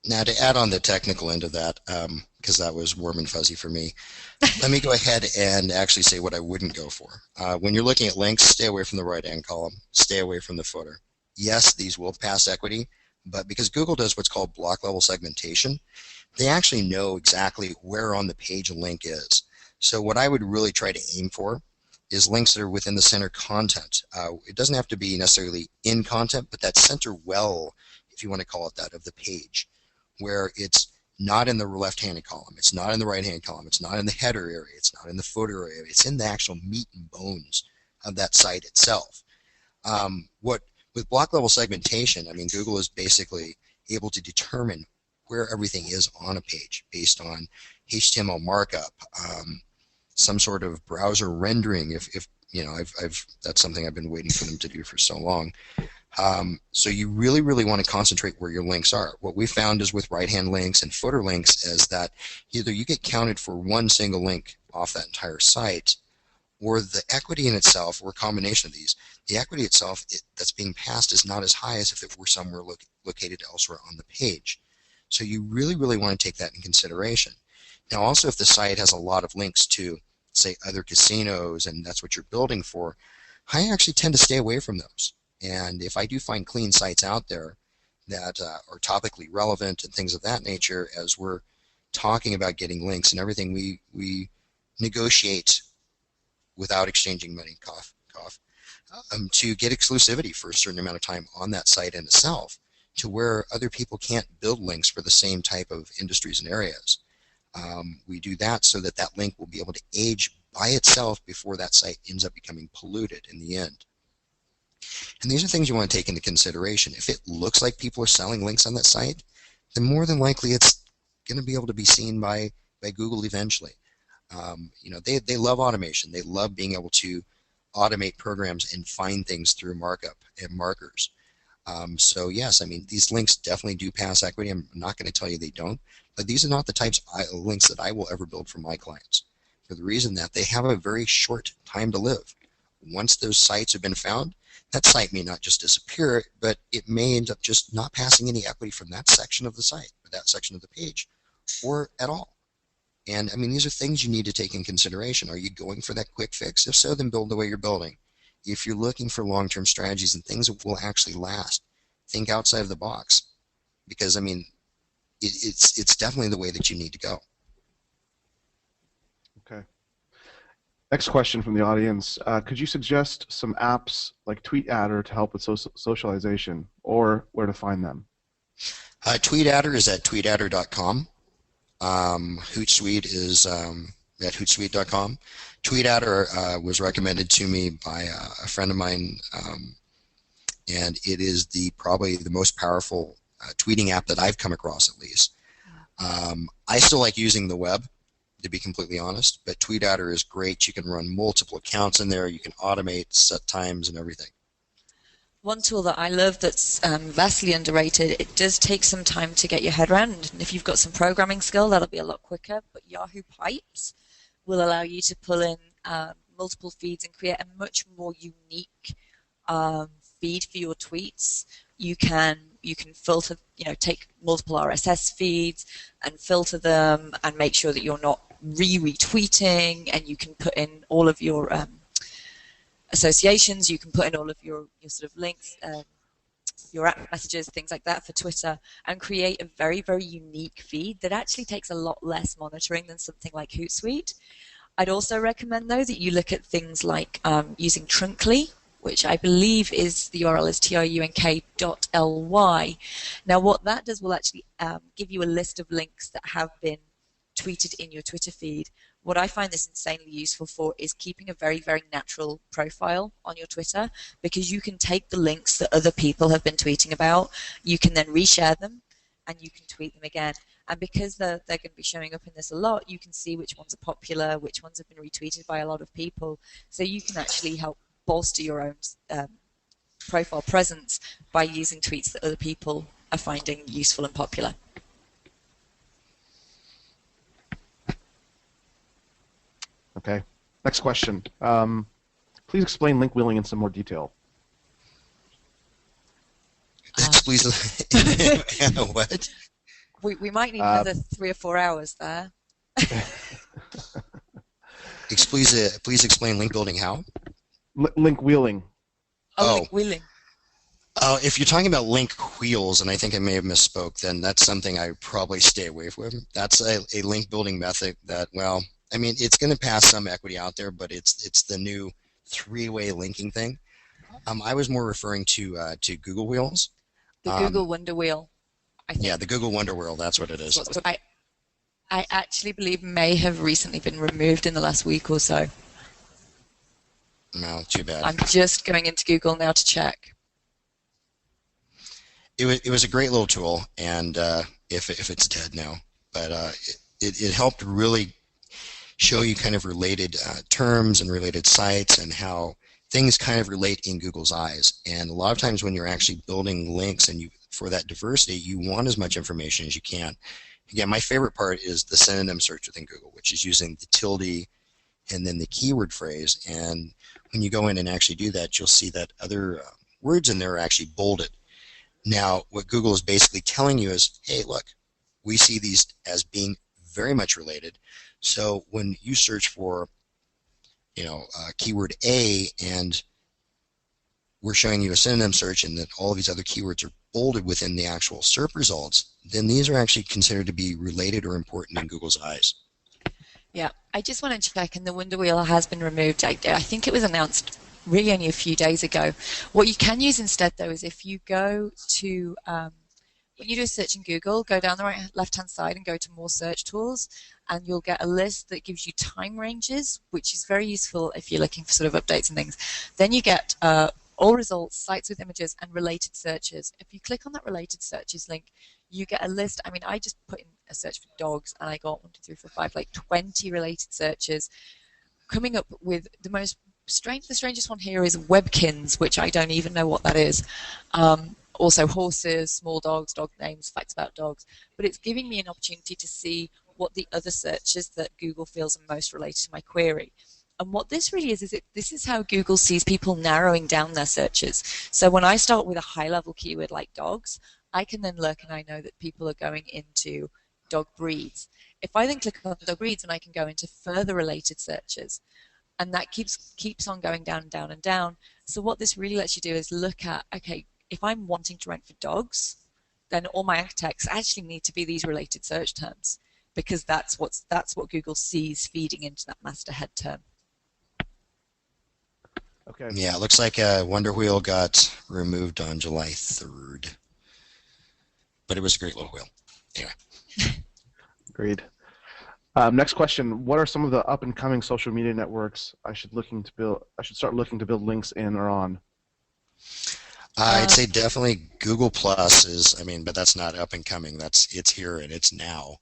Now, to add on the technical end of that, because that was warm and fuzzy for me, let me go ahead and actually say what I wouldn't go for. When you're looking at links, stay away from the right-hand column. Stay away from the footer. Yes, these will pass equity, but because Google does what's called block-level segmentation, they actually know exactly where on the page a link is. So what I would really try to aim for is links that are within the center content. It doesn't have to be necessarily in content, but that center well, if you want to call it that, of the page, where it's not in the left-hand column, it's not in the right-hand column, it's not in the header area, it's not in the footer area, it's in the actual meat and bones of that site itself. With block-level segmentation, I mean, Google is basically able to determine where everything is on a page based on HTML markup, some sort of browser rendering. If you know, that's something I've been waiting for them to do for so long. So you really want to concentrate where your links are. What we found is with right-hand links and footer links is that either you get counted for one single link off that entire site, or the equity in itself, or a combination of these, the equity itself that's being passed is not as high as if it were somewhere located elsewhere on the page. So you really want to take that in consideration. Now also, if the site has a lot of links to, say, other casinos, and that's what you're building for, I actually tend to stay away from those. And if I do find clean sites out there that are topically relevant and things of that nature, as we're talking about getting links and everything, we negotiate without exchanging money, cough, to get exclusivity for a certain amount of time on that site in itself, to where other people can't build links for the same type of industries and areas. We do that so that that link will be able to age by itself before that site ends up becoming polluted in the end. And these are things you want to take into consideration. If it looks like people are selling links on that site, then more than likely it's going to be able to be seen by Google eventually. They love automation. They love being able to automate programs and find things through markup and markers. So yes, I mean, these links definitely do pass equity. I'm not going to tell you they don't, but these are not the types of links that I will ever build for my clients, for the reason that they have a very short time to live. Once those sites have been found, that site may not just disappear, but it may end up just not passing any equity from that section of the site, or that section of the page, or at all. And I mean, these are things you need to take in consideration. Are you going for that quick fix? If so, then build the way you're building. If you're looking for long-term strategies and things that will actually last, think outside of the box, because I mean, it's definitely the way that you need to go. Okay. Next question from the audience. Could you suggest some apps like TweetAdder to help with socialization, or where to find them? TweetAdder is at tweetadder.com. Hootsuite is at hootsuite.com. TweetAdder was recommended to me by a friend of mine, and it is probably the most powerful tweeting app that I've come across, at least. I still like using the web, to be completely honest, but TweetAdder is great. You can run multiple accounts in there. You can automate set times and everything. One tool that I love that's vastly underrated, it does take some time to get your head around, and if you've got some programming skill, that'll be a lot quicker, but Yahoo Pipes will allow you to pull in multiple feeds and create a much more unique feed for your tweets. You can filter, take multiple RSS feeds and filter them and make sure that you're not retweeting, and you can put in all of your associations, you can put in all of your sort of links, your app messages, things like that for Twitter, and create a very, very unique feed that actually takes a lot less monitoring than something like Hootsuite. I'd also recommend, though, that you look at things like using Trunkly, which I believe is the URL is trunk.ly. Now, what that does will actually give you a list of links that have been tweeted in your Twitter feed. What I find this insanely useful for is keeping a very, very natural profile on your Twitter, because you can take the links that other people have been tweeting about, you can then reshare them, and you can tweet them again. And because they're going to be showing up in this a lot, you can see which ones are popular, which ones have been retweeted by a lot of people. So you can actually help bolster your own profile presence by using tweets that other people are finding useful and popular. Okay. Next question. Please explain link wheeling in some more detail. Please. What? We might need another 3 or 4 hours there. Please explain link building how? Link wheeling. Oh, link wheeling. If you're talking about link wheels, and I think I may have misspoke, then that's something I probably stay away from. That's a link building method that, well, I mean, it's going to pass some equity out there, but it's the new three-way linking thing. I was more referring to Google Wheels. The Google Wonder Wheel, I think. Yeah, the Google Wonder Wheel, that's what it is. So I actually believe may have recently been removed in the last week or so. No, too bad. I'm just going into Google now to check. It was a great little tool, and if it's dead now, but it helped really show you kind of related terms and related sites and how things kind of relate in Google's eyes. And a lot of times when you're actually building links and for that diversity, you want as much information as you can. Again, my favorite part is the synonym search within Google, which is using the tilde and then the keyword phrase. And when you go in and actually do that, you'll see that other words in there are actually bolded. Now, what Google is basically telling you is, hey, look, we see these as being very much related. So when you search for, keyword A, and we're showing you a synonym search, and that all of these other keywords are bolded within the actual SERP results, then these are actually considered to be related or important in Google's eyes. Yeah, I just want to check, and the Wonder Wheel has been removed. I think it was announced really only a few days ago. What you can use instead, though, is if you go to, when you do a search in Google, go down the left-hand side and go to More Search Tools, and you'll get a list that gives you time ranges, which is very useful if you're looking for sort of updates and things. Then you get all results, sites with images, and related searches. If you click on that related searches link, you get a list. I mean, I just put in a search for dogs, and I got 1, 2, 3, 4, 5, like 20 related searches, coming up with the strangest one here is Webkins, which I don't even know what that is. Also horses, small dogs, dog names, facts about dogs. But it's giving me an opportunity to see what the other searches that Google feels are most related to my query. And what this really is this is how Google sees people narrowing down their searches. So when I start with a high-level keyword like dogs, I can then look and I know that people are going into dog breeds. If I then click on dog breeds, and I can go into further related searches, and that keeps on going down and down and down. So what this really lets you do is look at, okay, if I'm wanting to rank for dogs, then all my anchor texts actually need to be these related search terms, because that's what Google sees feeding into that master head term. Okay. Yeah, it looks like Wonder Wheel got removed on July 3rd, but it was a great little wheel. Anyway. Agreed. Next question: what are some of the up-and-coming social media networks I should start looking to build links in or on? I'd say definitely Google Plus is. I mean, but that's not up and coming. It's here and it's now.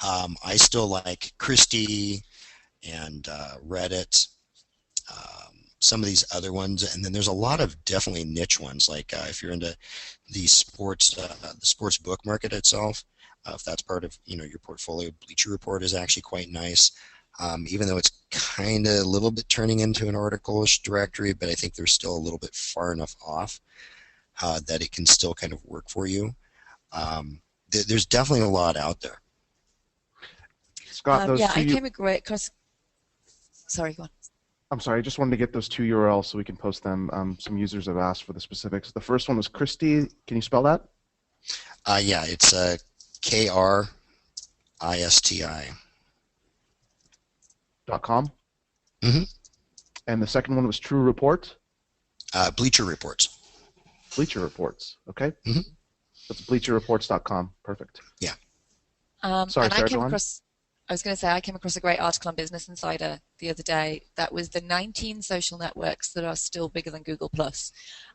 I still like Christie and Reddit. Some of these other ones, and then there's a lot of definitely niche ones. Like if you're into the sports book market itself. If that's part of your portfolio, Bleacher Report is actually quite nice, even though it's kind of a little bit turning into an article-ish directory, but I think they're still a little bit far enough off that it can still kind of work for you. There's definitely a lot out there. Scott, I came across. Sorry, go on. I'm sorry, I just wanted to get those 2 URLs so we can post them. Some users have asked for the specifics. The first one was Christie. Can you spell that? Yeah, it's KRISTI. .com. Mm-hmm. And the second one was True Report. Bleacher Reports. Bleacher Reports. Okay. Mm-hmm. That's bleacherreports.com. Perfect. Yeah. Sorry, Sarah, I was going to say, I came across a great article on Business Insider the other day that was the 19 social networks that are still bigger than Google+.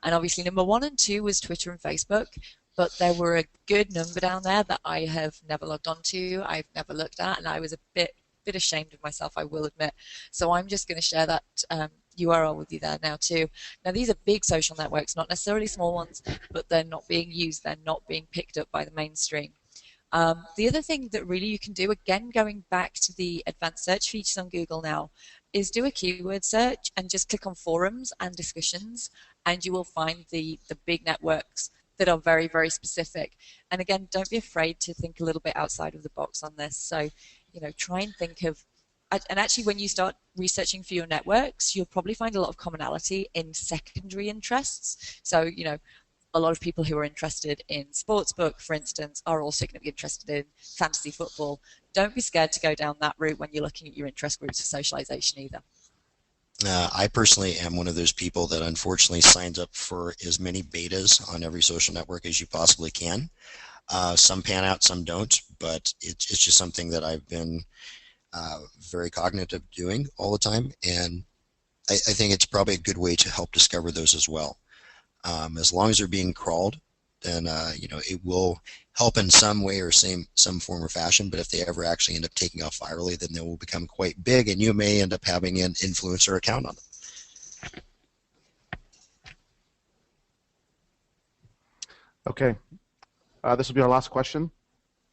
And obviously number 1 and 2 was Twitter and Facebook, but there were a good number down there that I have never logged onto, I've never looked at, and I was a bit ashamed of myself, I will admit. So I'm just going to share that URL with you there now too. Now these are big social networks, not necessarily small ones, but they're not being used, they're not being picked up by the mainstream. The other thing that really you can do, again going back to the advanced search features on Google now, is do a keyword search and just click on forums and discussions, and you will find the big networks that are very, very specific. And again, don't be afraid to think a little bit outside of the box on this. So, try and think of, and actually when you start researching for your networks, you'll probably find a lot of commonality in secondary interests. So, a lot of people who are interested in sportsbook, for instance, are also going to be interested in fantasy football. Don't be scared to go down that route when you're looking at your interest groups for socialization either. I personally am one of those people that unfortunately signs up for as many betas on every social network as you possibly can. Some pan out, some don't, but it's just something that I've been very cognitive doing all the time, and I think it's probably a good way to help discover those as well. As long as they're being crawled, then it will help in some way or some form or fashion. But if they ever actually end up taking off virally, then they will become quite big, and you may end up having an influencer account on them. Okay. This will be our last question.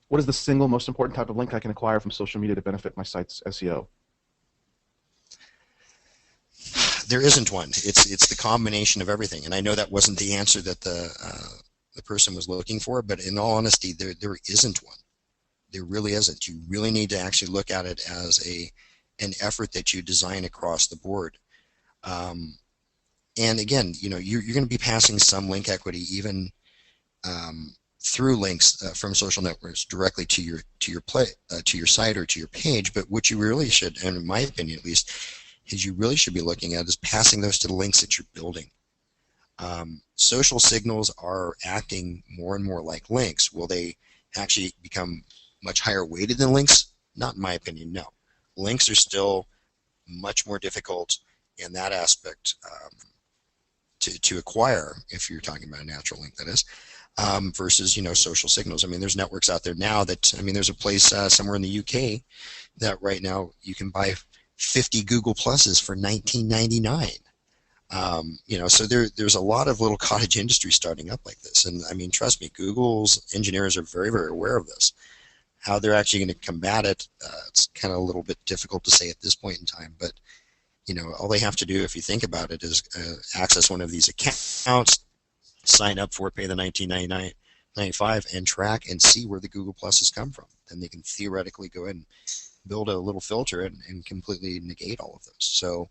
What is the single most important type of link I can acquire from social media to benefit my site's SEO? There isn't one. It's the combination of everything, and I know that wasn't the answer that the person was looking for, but in all honesty, there isn't one. There really isn't. You really need to actually look at it as an effort that you design across the board. And again, you're going to be passing some link equity even through links from social networks directly to your site or to your page. But what you really should, and in my opinion at least, is you really should be looking at is passing those to the links that you're building. Social signals are acting more and more like links. Will they actually become much higher weighted than links? Not in my opinion, no. Links are still much more difficult in that aspect to acquire, if you're talking about a natural link, that is. versus, social signals. I mean, there's networks out there now that, there's a place somewhere in the UK that right now you can buy 50 Google Pluses for $19.99. So there's a lot of little cottage industry starting up like this. And I mean, trust me, Google's engineers are very, very aware of this. How they're actually going to combat it, it's kind of a little bit difficult to say at this point in time. But, all they have to do, if you think about it, is access one of these accounts, sign up for it, pay the $19.95, and track and see where the Google Pluses come from. Then they can theoretically go ahead and build a little filter and completely negate all of those. So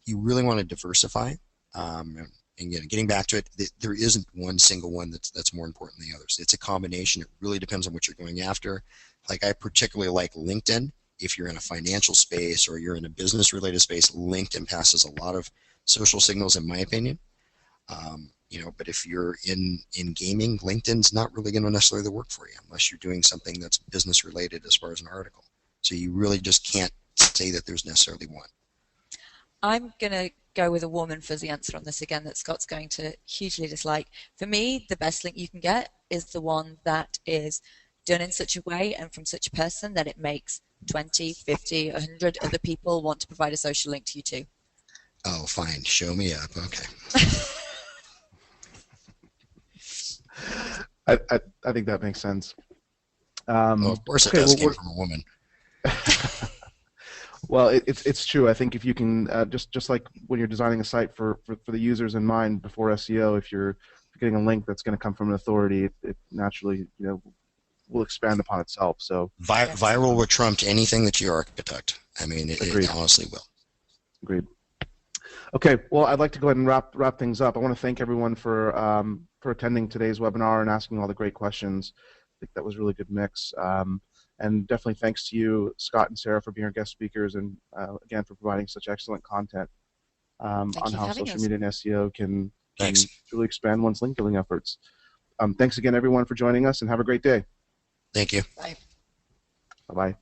you really want to diversify. And again, getting back to it, there isn't one single one that's more important than the others. It's a combination. It really depends on what you're going after. Like, I particularly like LinkedIn. If you're in a financial space or you're in a business-related space, LinkedIn passes a lot of social signals, in my opinion. But if you're in gaming, LinkedIn's not really going to necessarily work for you unless you're doing something that's business-related as far as an article. So you really just can't say that there's necessarily one. I'm going to go with a warm and fuzzy answer on this again that Scott's going to hugely dislike. For me, the best link you can get is the one that is done in such a way and from such a person that it makes 20, 50, 100 other people want to provide a social link to you too. Oh, fine. Show me up. Okay. I think that makes sense. Well, of course it does. Came from a woman. Well, it's true. I think if you can, just like when you're designing a site for the users in mind before SEO, if you're getting a link that's going to come from an authority, it naturally, will expand upon itself. So viral will trump anything that you architect. I mean, it honestly will. Agreed. Okay, well, I'd like to go ahead and wrap things up. I want to thank everyone for attending today's webinar and asking all the great questions. I think that was a really good mix. And definitely thanks to you, Scott and Sarah, for being our guest speakers, and again, for providing such excellent content on how social media and SEO can truly expand one's link building efforts. Thanks again, everyone, for joining us, and have a great day. Thank you. Bye. Bye-bye.